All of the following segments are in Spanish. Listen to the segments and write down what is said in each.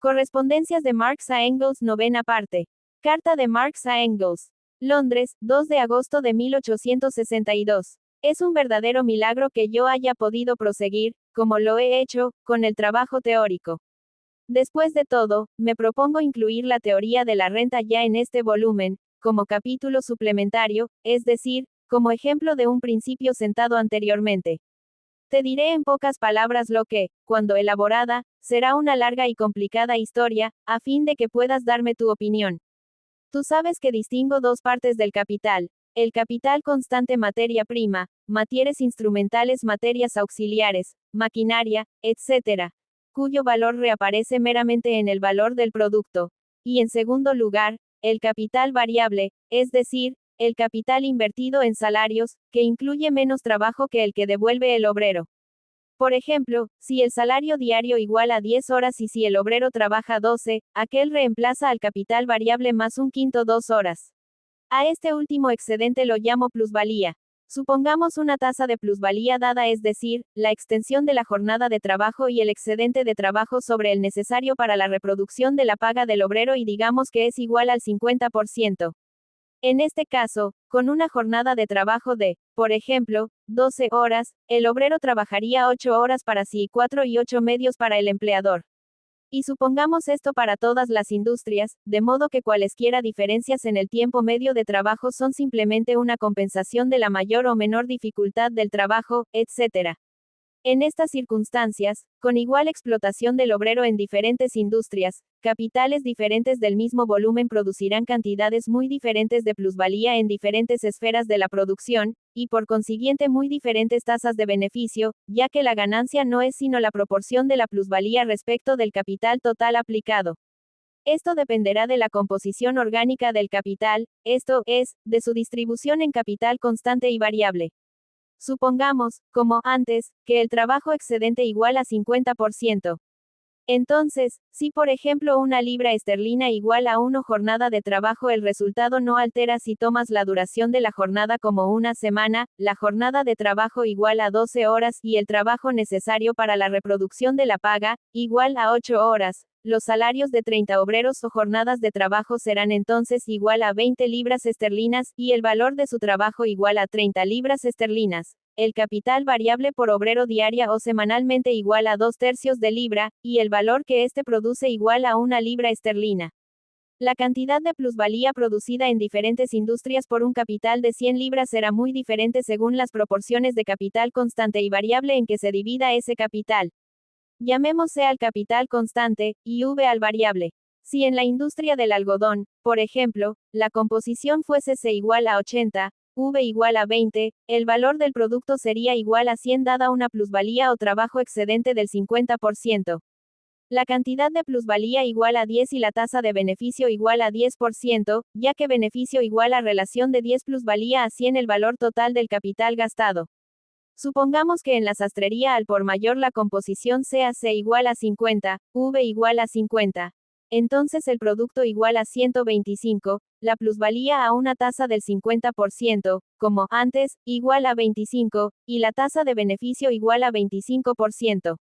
Correspondencias de Marx a Engels, novena parte. Carta de Marx a Engels. Londres, 2 de agosto de 1862. Es un verdadero milagro que yo haya podido proseguir, como lo he hecho, con el trabajo teórico. Después de todo, me propongo incluir la teoría de la renta ya en este volumen, como capítulo suplementario, es decir, como ejemplo de un principio sentado anteriormente. Te diré en pocas palabras lo que, cuando elaborada, será una larga y complicada historia, a fin de que puedas darme tu opinión. Tú sabes que distingo dos partes del capital: el capital constante, materia prima, materias instrumentales, materias auxiliares, maquinaria, etc., cuyo valor reaparece meramente en el valor del producto; y en segundo lugar, el capital variable, es decir, el capital invertido en salarios, que incluye menos trabajo que el que devuelve el obrero. Por ejemplo, si el salario diario iguala a 10 horas y si el obrero trabaja 12, aquel reemplaza al capital variable más un quinto 2 horas. A este último excedente lo llamo plusvalía. Supongamos una tasa de plusvalía dada, es decir, la extensión de la jornada de trabajo y el excedente de trabajo sobre el necesario para la reproducción de la paga del obrero, y digamos que es igual al 50%. En este caso, con una jornada de trabajo de, por ejemplo, 12 horas, el obrero trabajaría 8 horas para sí y 4 y 8 medios para el empleador. Y supongamos esto para todas las industrias, de modo que cualesquiera diferencias en el tiempo medio de trabajo son simplemente una compensación de la mayor o menor dificultad del trabajo, etc. En estas circunstancias, con igual explotación del obrero en diferentes industrias, capitales diferentes del mismo volumen producirán cantidades muy diferentes de plusvalía en diferentes esferas de la producción, y por consiguiente muy diferentes tasas de beneficio, ya que la ganancia no es sino la proporción de la plusvalía respecto del capital total aplicado. Esto dependerá de la composición orgánica del capital, esto es, de su distribución en capital constante y variable. Supongamos, como antes, que el trabajo excedente iguala a 50%. Entonces, si por ejemplo una libra esterlina igual a 1 jornada de trabajo, el resultado no altera si tomas la duración de la jornada como una semana, la jornada de trabajo igual a 12 horas y el trabajo necesario para la reproducción de la paga, igual a 8 horas. Los salarios de 30 obreros o jornadas de trabajo serán entonces igual a 20 libras esterlinas, y el valor de su trabajo igual a 30 libras esterlinas. El capital variable por obrero diaria o semanalmente igual a 2/3 de libra, y el valor que éste produce igual a 1 libra esterlina. La cantidad de plusvalía producida en diferentes industrias por un capital de 100 libras será muy diferente según las proporciones de capital constante y variable en que se divida ese capital. Llamemos C al capital constante, y V al variable. Si en la industria del algodón, por ejemplo, la composición fuese C igual a 80, V igual a 20, el valor del producto sería igual a 100 dada una plusvalía o trabajo excedente del 50%. La cantidad de plusvalía igual a 10 y la tasa de beneficio igual a 10%, ya que beneficio igual a relación de 10 plusvalía a 100 el valor total del capital gastado. Supongamos que en la sastrería al por mayor la composición sea C igual a 50, V igual a 50. Entonces el producto igual a 125, la plusvalía a una tasa del 50%, como antes, igual a 25, y la tasa de beneficio igual a 25%.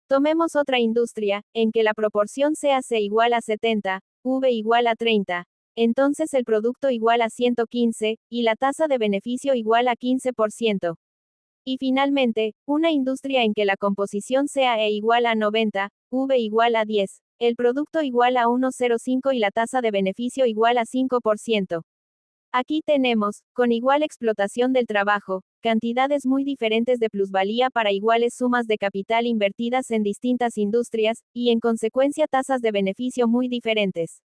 Tomemos otra industria, en que la proporción sea C igual a 70, V igual a 30. Entonces el producto igual a 115, y la tasa de beneficio igual a 15%. Y finalmente, una industria en que la composición sea E igual a 90, V igual a 10, el producto igual a 1,05 y la tasa de beneficio igual a 5%. Aquí tenemos, con igual explotación del trabajo, cantidades muy diferentes de plusvalía para iguales sumas de capital invertidas en distintas industrias, y en consecuencia tasas de beneficio muy diferentes.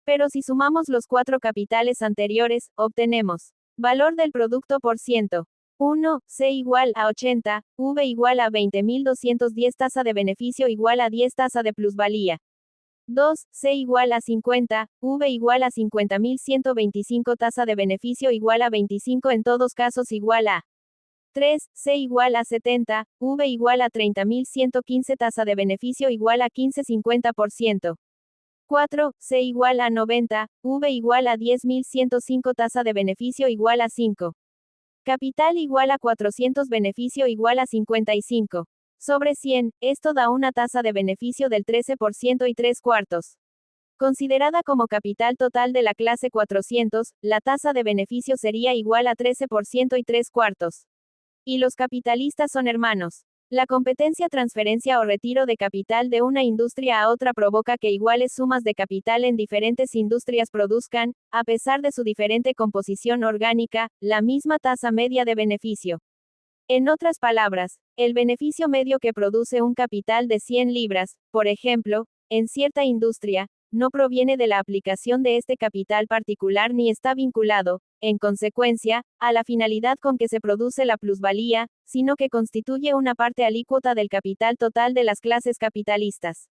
Pero si sumamos los 4 capitales anteriores, obtenemos valor del producto por ciento. 1, C igual a 80, V igual a 20.210, tasa de beneficio igual a 10, tasa de plusvalía. 2, C igual a 50, V igual a 50.125, tasa de beneficio igual a 25, en todos casos igual a 3, C igual a 70, V igual a 30.115, tasa de beneficio igual a 15, 50%. 4, C igual a 90, V igual a 10.105, tasa de beneficio igual a 5. Capital igual a 400, beneficio igual a 55. sobre 100, esto da una tasa de beneficio del 13% y 3/4. Considerada como capital total de la clase 400, la tasa de beneficio sería igual a 13% y 3/4. Y los capitalistas son hermanos. La competencia, transferencia o retiro de capital de una industria a otra provoca que iguales sumas de capital en diferentes industrias produzcan, a pesar de su diferente composición orgánica, la misma tasa media de beneficio. En otras palabras, el beneficio medio que produce un capital de 100 libras, por ejemplo, en cierta industria, no proviene de la aplicación de este capital particular ni está vinculado, en consecuencia, a la finalidad con que se produce la plusvalía, sino que constituye una parte alícuota del capital total de las clases capitalistas.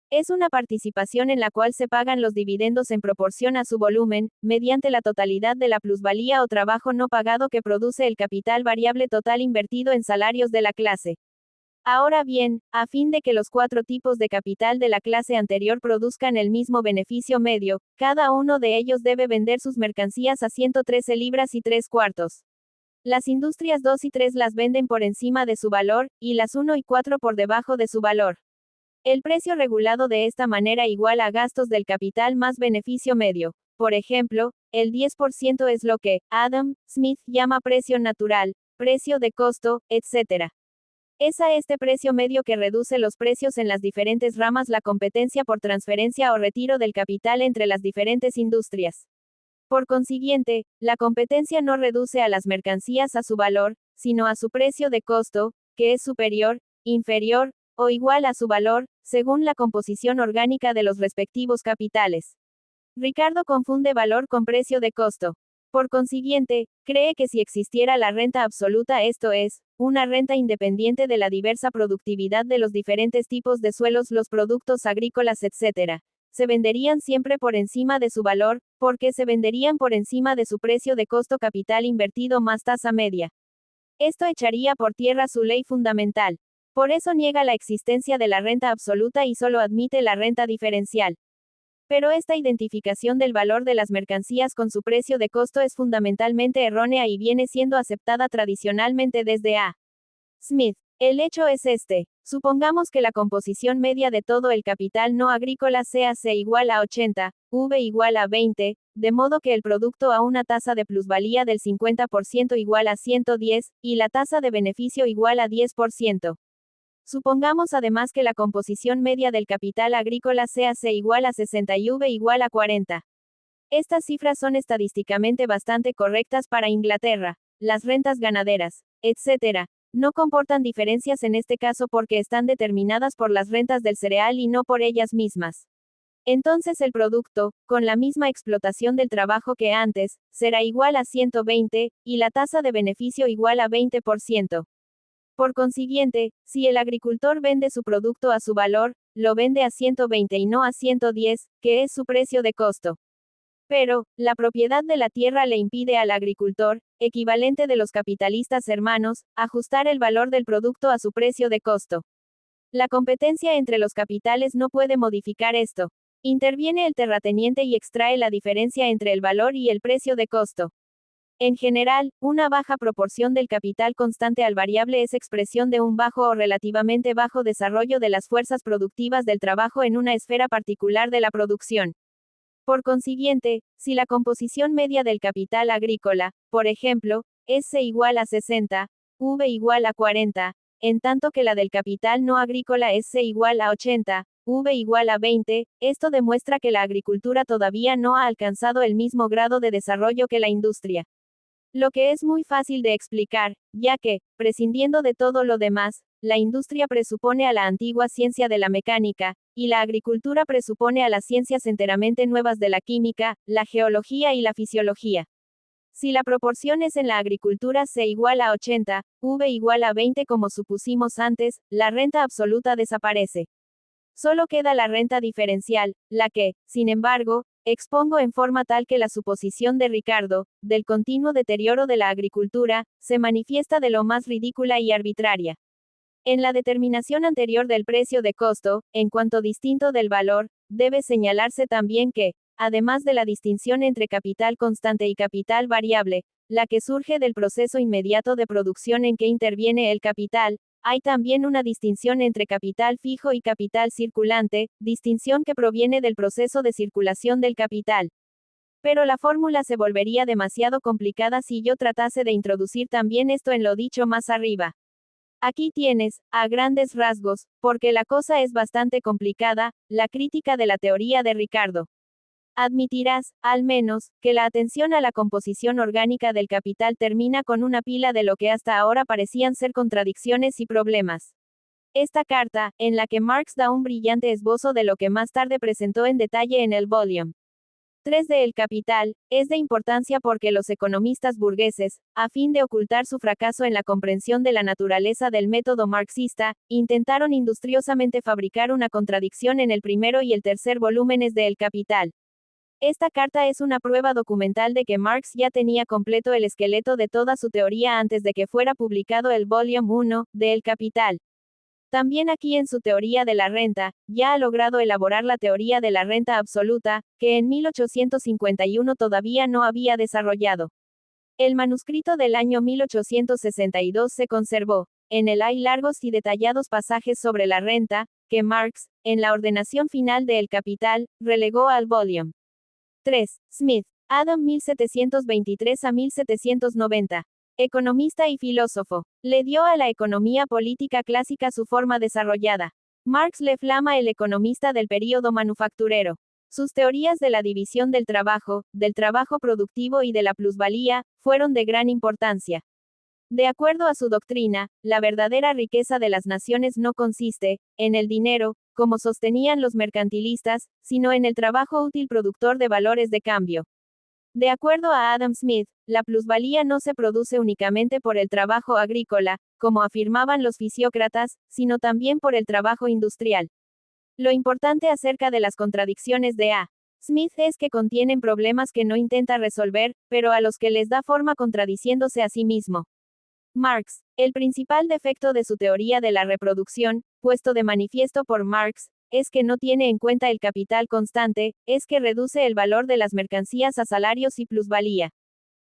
Es una participación en la cual se pagan los dividendos en proporción a su volumen, mediante la totalidad de la plusvalía o trabajo no pagado que produce el capital variable total invertido en salarios de la clase. Ahora bien, a fin de que los 4 tipos de capital de la clase anterior produzcan el mismo beneficio medio, cada uno de ellos debe vender sus mercancías a 113 libras y 3/4. Las industrias 2 y 3 las venden por encima de su valor, y las 1 y 4 por debajo de su valor. El precio regulado de esta manera igual a gastos del capital más beneficio medio. Por ejemplo, el 10% es lo que Adam Smith llama precio natural, precio de costo, etc. Es a este precio medio que reduce los precios en las diferentes ramas la competencia por transferencia o retiro del capital entre las diferentes industrias. Por consiguiente, la competencia no reduce a las mercancías a su valor, sino a su precio de costo, que es superior, inferior, o igual a su valor, según la composición orgánica de los respectivos capitales. Ricardo confunde valor con precio de costo. Por consiguiente, cree que si existiera la renta absoluta, esto es, una renta independiente de la diversa productividad de los diferentes tipos de suelos, los productos agrícolas, etc., se venderían siempre por encima de su valor, porque se venderían por encima de su precio de costo capital invertido más tasa media. Esto echaría por tierra su ley fundamental. Por eso niega la existencia de la renta absoluta y solo admite la renta diferencial. Pero esta identificación del valor de las mercancías con su precio de costo es fundamentalmente errónea y viene siendo aceptada tradicionalmente desde A. Smith. El hecho es este. Supongamos que la composición media de todo el capital no agrícola sea C igual a 80, V igual a 20, de modo que el producto a una tasa de plusvalía del 50% igual a 110, y la tasa de beneficio igual a 10%. Supongamos además que la composición media del capital agrícola sea C igual a 60 y V igual a 40. Estas cifras son estadísticamente bastante correctas para Inglaterra. Las rentas ganaderas, etc., no comportan diferencias en este caso porque están determinadas por las rentas del cereal y no por ellas mismas. Entonces el producto, con la misma explotación del trabajo que antes, será igual a 120, y la tasa de beneficio igual a 20%. Por consiguiente, si el agricultor vende su producto a su valor, lo vende a 120 y no a 110, que es su precio de costo. Pero, la propiedad de la tierra le impide al agricultor, equivalente de los capitalistas hermanos, ajustar el valor del producto a su precio de costo. La competencia entre los capitales no puede modificar esto. Interviene el terrateniente y extrae la diferencia entre el valor y el precio de costo. En general, una baja proporción del capital constante al variable es expresión de un bajo o relativamente bajo desarrollo de las fuerzas productivas del trabajo en una esfera particular de la producción. Por consiguiente, si la composición media del capital agrícola, por ejemplo, es C igual a 60, V igual a 40, en tanto que la del capital no agrícola es C igual a 80, V igual a 20, esto demuestra que la agricultura todavía no ha alcanzado el mismo grado de desarrollo que la industria. Lo que es muy fácil de explicar, ya que, prescindiendo de todo lo demás, la industria presupone a la antigua ciencia de la mecánica, y la agricultura presupone a las ciencias enteramente nuevas de la química, la geología y la fisiología. Si la proporción es en la agricultura C igual a 80, V igual a 20 como supusimos antes, la renta absoluta desaparece. Solo queda la renta diferencial, la que, sin embargo, expongo en forma tal que la suposición de Ricardo, del continuo deterioro de la agricultura, se manifiesta de lo más ridícula y arbitraria. En la determinación anterior del precio de costo, en cuanto distinto del valor, debe señalarse también que, además de la distinción entre capital constante y capital variable, la que surge del proceso inmediato de producción en que interviene el capital, hay también una distinción entre capital fijo y capital circulante, distinción que proviene del proceso de circulación del capital. Pero la fórmula se volvería demasiado complicada si yo tratase de introducir también esto en lo dicho más arriba. Aquí tienes, a grandes rasgos, porque la cosa es bastante complicada, la crítica de la teoría de Ricardo. Admitirás, al menos, que la atención a la composición orgánica del capital termina con una pila de lo que hasta ahora parecían ser contradicciones y problemas. Esta carta, en la que Marx da un brillante esbozo de lo que más tarde presentó en detalle en el volume 3 de El Capital, es de importancia porque los economistas burgueses, a fin de ocultar su fracaso en la comprensión de la naturaleza del método marxista, intentaron industriosamente fabricar una contradicción en el primero y el tercer volúmenes de El Capital. Esta carta es una prueba documental de que Marx ya tenía completo el esqueleto de toda su teoría antes de que fuera publicado el volume 1 de El Capital. También aquí en su teoría de la renta, ya ha logrado elaborar la teoría de la renta absoluta, que en 1851 todavía no había desarrollado. El manuscrito del año 1862 se conservó. En él hay largos y detallados pasajes sobre la renta, que Marx, en la ordenación final de El Capital, relegó al volume 3. Smith, Adam 1723 a 1790. Economista y filósofo. Le dio a la economía política clásica su forma desarrollada. Marx le flama el economista del período manufacturero. Sus teorías de la división del trabajo productivo y de la plusvalía, fueron de gran importancia. De acuerdo a su doctrina, la verdadera riqueza de las naciones no consiste en el dinero, como sostenían los mercantilistas, sino en el trabajo útil productor de valores de cambio. De acuerdo a Adam Smith, la plusvalía no se produce únicamente por el trabajo agrícola, como afirmaban los fisiócratas, sino también por el trabajo industrial. Lo importante acerca de las contradicciones de A. Smith es que contienen problemas que no intenta resolver, pero a los que les da forma contradiciéndose a sí mismo. Marx, el principal defecto de su teoría de la reproducción, puesto de manifiesto por Marx, es que no tiene en cuenta el capital constante, es que reduce el valor de las mercancías a salarios y plusvalía.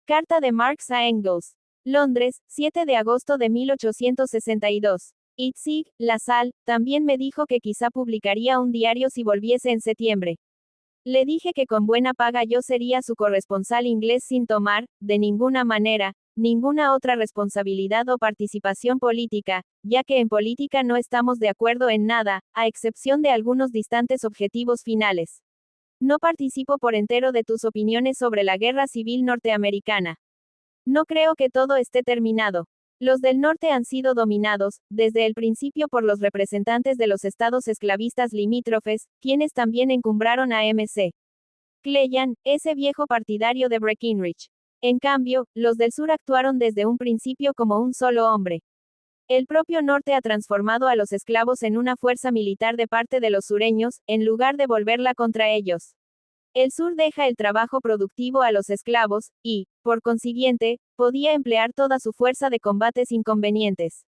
Carta de Marx a Engels. Londres, 7 de agosto de 1862. Itzig, Lassalle, también me dijo que quizá publicaría un diario si volviese en septiembre. Le dije que con buena paga yo sería su corresponsal inglés sin tomar, de ninguna manera, ninguna otra responsabilidad o participación política, ya que en política no estamos de acuerdo en nada, a excepción de algunos distantes objetivos finales. No participo por entero de tus opiniones sobre la guerra civil norteamericana. No creo que todo esté terminado. Los del norte han sido dominados, desde el principio por los representantes de los estados esclavistas limítrofes, quienes también encumbraron a M.C. Cleland, ese viejo partidario de Breckinridge. En cambio, los del sur actuaron desde un principio como un solo hombre. El propio norte ha transformado a los esclavos en una fuerza militar de parte de los sureños, en lugar de volverla contra ellos. El sur deja el trabajo productivo a los esclavos, y, por consiguiente, podía emplear toda su fuerza de combate sin convenientes.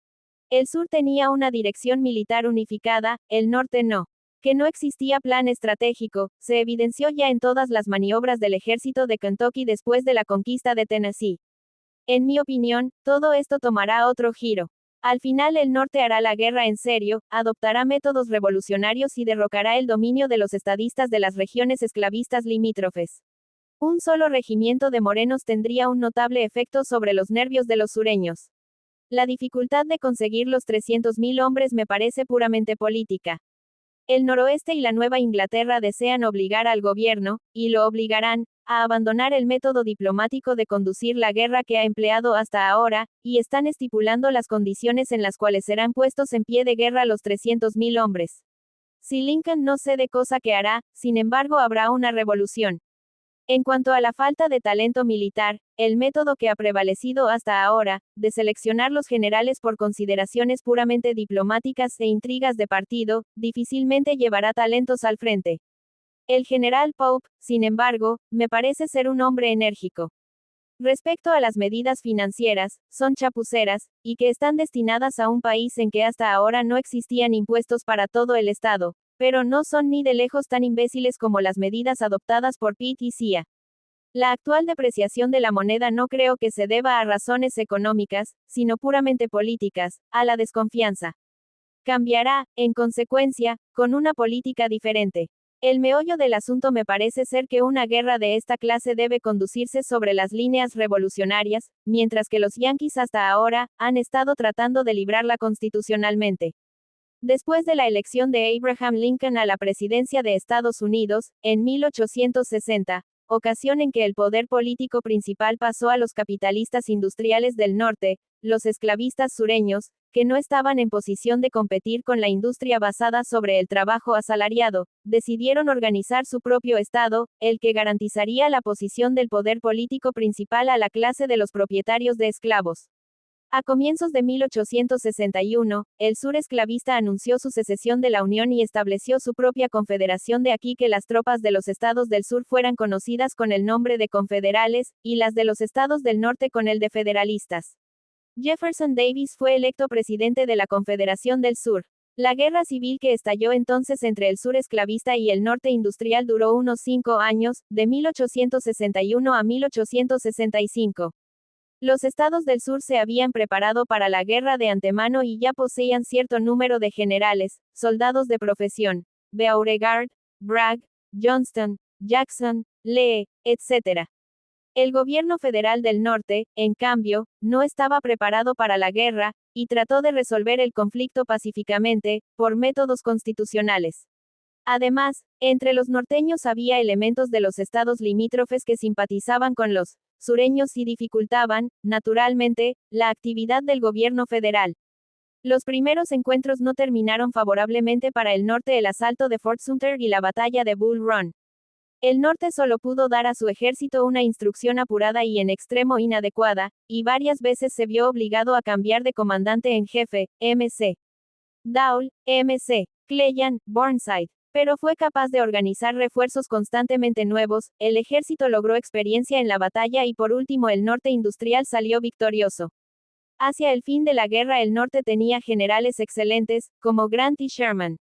El sur tenía una dirección militar unificada, el norte no. Que no existía plan estratégico, se evidenció ya en todas las maniobras del ejército de Kentucky después de la conquista de Tennessee. En mi opinión, todo esto tomará otro giro. Al final el norte hará la guerra en serio, adoptará métodos revolucionarios y derrocará el dominio de los estadistas de las regiones esclavistas limítrofes. Un solo regimiento de morenos tendría un notable efecto sobre los nervios de los sureños. La dificultad de conseguir los 300.000 hombres me parece puramente política. El noroeste y la Nueva Inglaterra desean obligar al gobierno, y lo obligarán, a abandonar el método diplomático de conducir la guerra que ha empleado hasta ahora, y están estipulando las condiciones en las cuales serán puestos en pie de guerra los 300.000 hombres. Si Lincoln no cede, cosa que hará, sin embargo habrá una revolución. En cuanto a la falta de talento militar, el método que ha prevalecido hasta ahora, de seleccionar los generales por consideraciones puramente diplomáticas e intrigas de partido, difícilmente llevará talentos al frente. El general Pope, sin embargo, me parece ser un hombre enérgico. Respecto a las medidas financieras, son chapuceras, y que están destinadas a un país en que hasta ahora no existían impuestos para todo el Estado, pero no son ni de lejos tan imbéciles como las medidas adoptadas por Pitt y Cia. La actual depreciación de la moneda no creo que se deba a razones económicas, sino puramente políticas, a la desconfianza. Cambiará, en consecuencia, con una política diferente. El meollo del asunto me parece ser que una guerra de esta clase debe conducirse sobre las líneas revolucionarias, mientras que los yanquis hasta ahora han estado tratando de librarla constitucionalmente. Después de la elección de Abraham Lincoln a la presidencia de Estados Unidos, en 1860, ocasión en que el poder político principal pasó a los capitalistas industriales del norte, los esclavistas sureños, que no estaban en posición de competir con la industria basada sobre el trabajo asalariado, decidieron organizar su propio Estado, el que garantizaría la posición del poder político principal a la clase de los propietarios de esclavos. A comienzos de 1861, el sur esclavista anunció su secesión de la Unión y estableció su propia confederación, de aquí que las tropas de los estados del sur fueran conocidas con el nombre de confederales, y las de los estados del norte con el de federalistas. Jefferson Davis fue electo presidente de la Confederación del Sur. La guerra civil que estalló entonces entre el sur esclavista y el norte industrial duró unos 5 años, de 1861 a 1865. Los estados del sur se habían preparado para la guerra de antemano y ya poseían cierto número de generales, soldados de profesión, Beauregard, Bragg, Johnston, Jackson, Lee, etc. El gobierno federal del norte, en cambio, no estaba preparado para la guerra, y trató de resolver el conflicto pacíficamente, por métodos constitucionales. Además, entre los norteños había elementos de los estados limítrofes que simpatizaban con los sureños y dificultaban, naturalmente, la actividad del gobierno federal. Los primeros encuentros no terminaron favorablemente para el norte. El asalto de Fort Sumter y la batalla de Bull Run. El norte solo pudo dar a su ejército una instrucción apurada y en extremo inadecuada, y varias veces se vio obligado a cambiar de comandante en jefe, M.C. Dowell, M.C. Cleland, Burnside. Pero fue capaz de organizar refuerzos constantemente nuevos, el ejército logró experiencia en la batalla y por último el norte industrial salió victorioso. Hacia el fin de la guerra el norte tenía generales excelentes, como Grant y Sherman.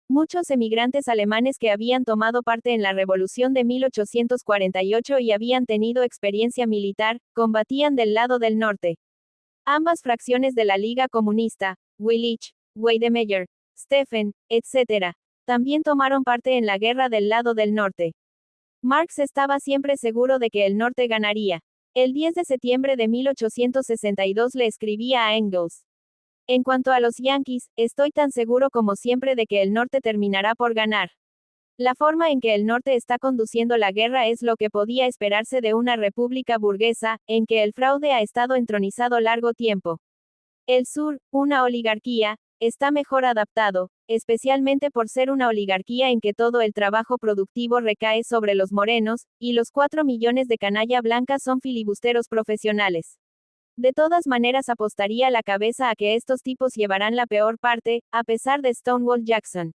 Muchos emigrantes alemanes que habían tomado parte en la Revolución de 1848 y habían tenido experiencia militar, combatían del lado del norte. Ambas fracciones de la Liga Comunista, Willich, Weidemeyer, Stephen, etc., también tomaron parte en la guerra del lado del norte. Marx estaba siempre seguro de que el norte ganaría. El 10 de septiembre de 1862 le escribía a Engels: en cuanto a los yanquis, estoy tan seguro como siempre de que el norte terminará por ganar. La forma en que el norte está conduciendo la guerra es lo que podía esperarse de una república burguesa, en que el fraude ha estado entronizado largo tiempo. El sur, una oligarquía, está mejor adaptado, especialmente por ser una oligarquía en que todo el trabajo productivo recae sobre los morenos, y los 4 millones de canalla blanca son filibusteros profesionales. De todas maneras apostaría la cabeza a que estos tipos llevarán la peor parte, a pesar de Stonewall Jackson.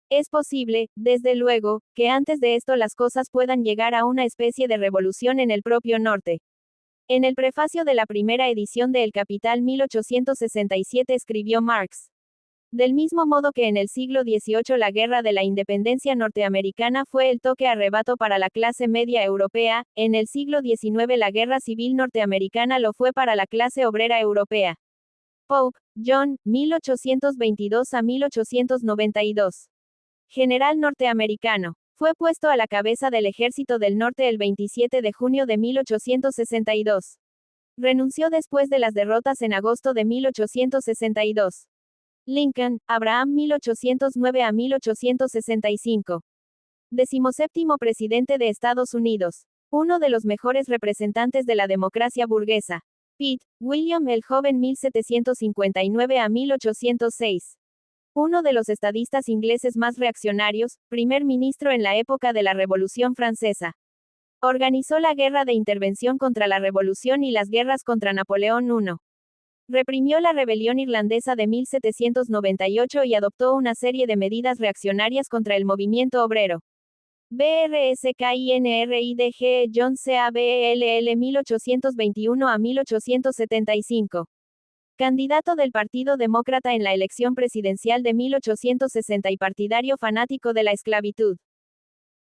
Es posible, desde luego, que antes de esto las cosas puedan llegar a una especie de revolución en el propio norte. En el prefacio de la primera edición de El Capital 1867 escribió Marx: del mismo modo que en el siglo XVIII la guerra de la independencia norteamericana fue el toque a rebato para la clase media europea, en el siglo XIX la guerra civil norteamericana lo fue para la clase obrera europea. Pope, John, 1822 a 1892. General norteamericano. Fue puesto a la cabeza del Ejército del Norte el 27 de junio de 1862. Renunció después de las derrotas en agosto de 1862. Lincoln, Abraham 1809 a 1865. 17º presidente de Estados Unidos. Uno de los mejores representantes de la democracia burguesa. Pitt, William el Joven 1759 a 1806. Uno de los estadistas ingleses más reaccionarios, primer ministro en la época de la Revolución Francesa. Organizó la guerra de intervención contra la Revolución y las guerras contra Napoleón I. Reprimió la rebelión irlandesa de 1798 y adoptó una serie de medidas reaccionarias contra el movimiento obrero. BRSKINRIDG John CABELL 1821 a 1875. Candidato del Partido Demócrata en la elección presidencial de 1860 y partidario fanático de la esclavitud.